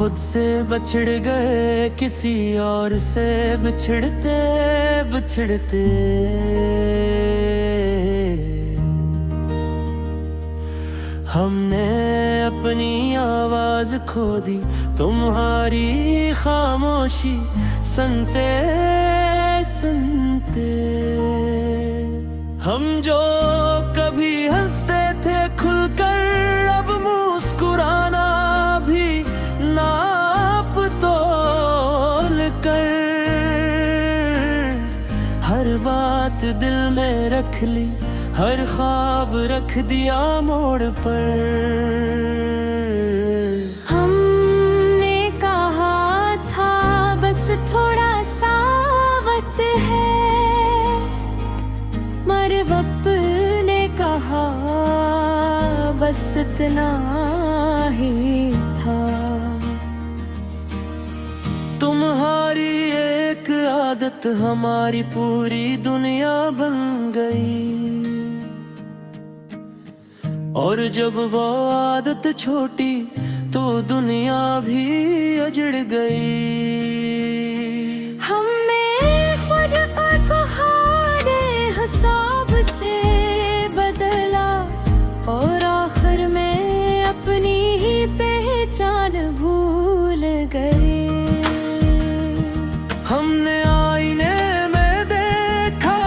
खुद से बछड़ गए किसी और से बिछड़ते बिछड़ते। हमने अपनी आवाज खो दी, तुम्हारी खामोशी सुनते सुनते। हम जो कभी हंसते थे खुलकर, अब मुस्कुराना भी नाप तोल कर। हर बात दिल में रख ली, हर ख्वाब रख दिया मोड़ पर। हमने कहा था बस थोड़ा सा वक्त है, मगर वक्त ने कहा बस इतना ही था। तुम्हारी एक आदत हमारी पूरी दुनिया बन गई, और जब वो आदत छोटी तो दुनिया भी उजड़ गई। हमने खुद को हारे हिसाब से बदला, और आखिर में अपनी ही पहचान भूल गए। हमने आईने में देखा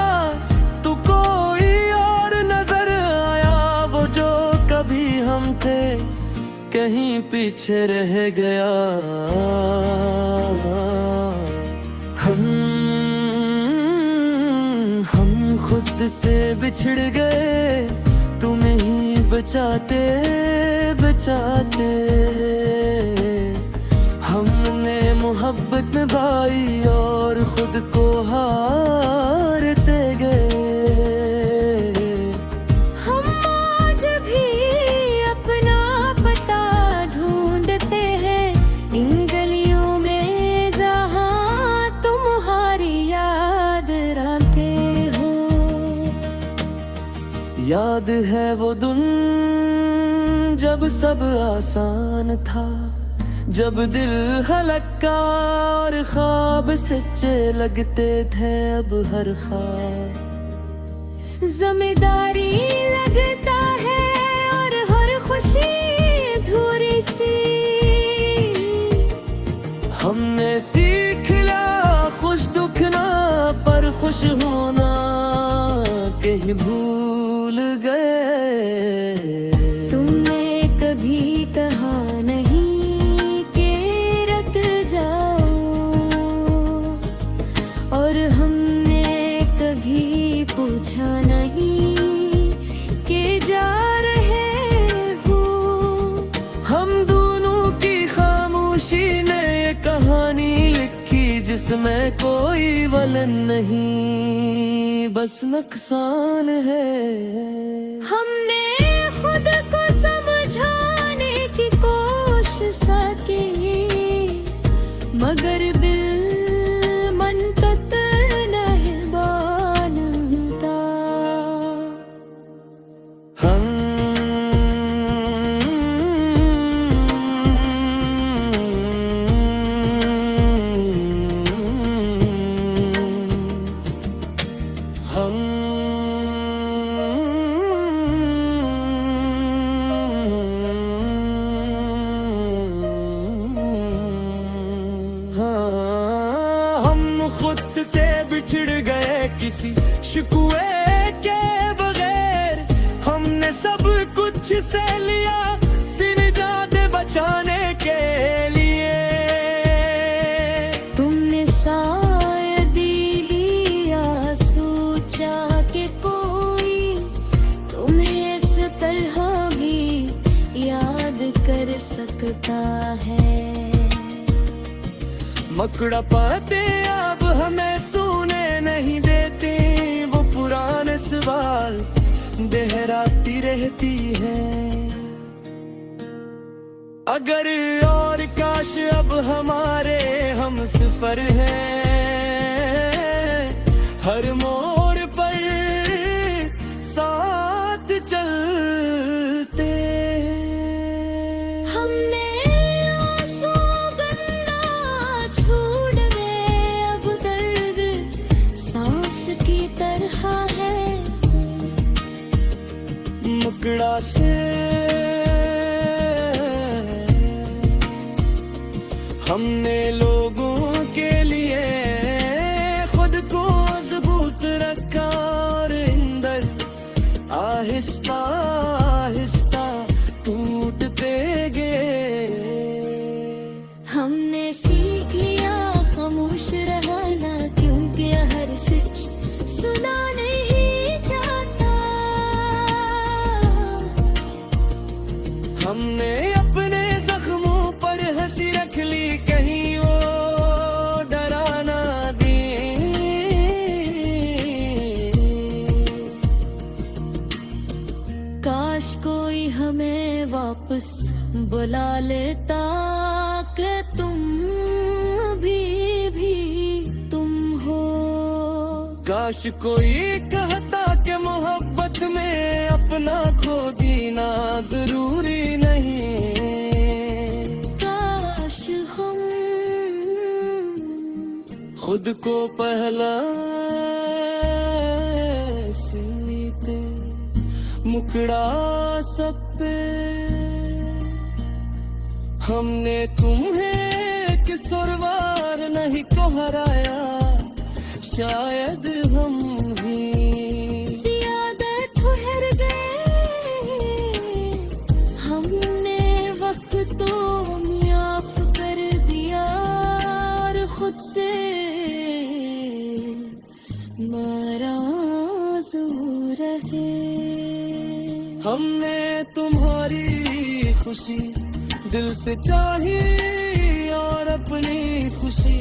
तो कोई और नजर आया, वो जो कभी हम थे कहीं पीछे रह गया। हम खुद से बिछड़ गए, तुम्हें ही बचाते बचाते। हमने मोहब्बत निभाई और खुद को हारते गए। हम आज भी अपना पता ढूंढते हैं इन गलियों में, जहां तुम्हारी याद आते हो। याद है वो दिन जब सब आसान था, जब दिल हल्का और ख्वाब सच्चे लगते थे। अब हर ख्वाब जिम्मेदारी लगता है और हर खुशी अधूरी सी। हमने सीख लिया खुश दुख ना, पर खुश होना कहीं भूल गए। तुमने कभी कहा नहीं और हमने कभी पूछा नहीं कि जा रहे हो। हम दोनों की खामोशी ने ये कहानी लिखी, जिसमें कोई वलन नहीं, बस नुकसान है। हमने खुद को समझाने की कोशिश की, मगर मन तक नहीं बनता। खुद से बिछड़ गए किसी शिकवे के बगैर। हमने सब कुछ से लिया सीने जाते बचाने के लिए। तुमने शायद लिया सोचा कि कोई तुम्हें इस तरह भी याद कर सकता है। मकड़ा पाते अब हमें सुने नहीं देती, वो पुराने सवाल दोहराती रहती है। अगर और काश अब हमारे हम सफर हैं, हर मोड़ पर साथ चलते। हमने आंसुओं टुकड़ा से हमने लोगों के लिए खुद को मजबूत रखा और अंदर आहिस्ता आहिस्ता टूटते गए। हमने सीख लिया खामोश रहना, क्योंकि हर सच सुना नहीं जाता। हमने अपने जख्मों पर हंसी रख ली, कहीं वो डरा ना दे। काश कोई हमें वापस बुला लेता कि तुम भी तुम हो। काश कोई कहता कि मोहब्बत में अपना खो देना जरूरी नहीं। काश हम खुद को पहला से लेते, मुकड़ा सब पे। हमने तुम्हें किसुरवार नहीं को हराया, शायद हम ही ज्यादा ठहर गए। हमने वक्त तो माफ कर दिया और खुद से नाराज हो रहे। हमने तुम्हारी खुशी दिल से चाही और अपनी खुशी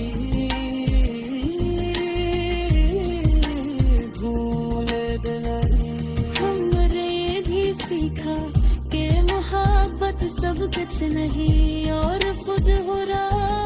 भूले नहीं। हमने ये भी सीखा कि मोहब्बत सब कुछ नहीं और खुद हो रहा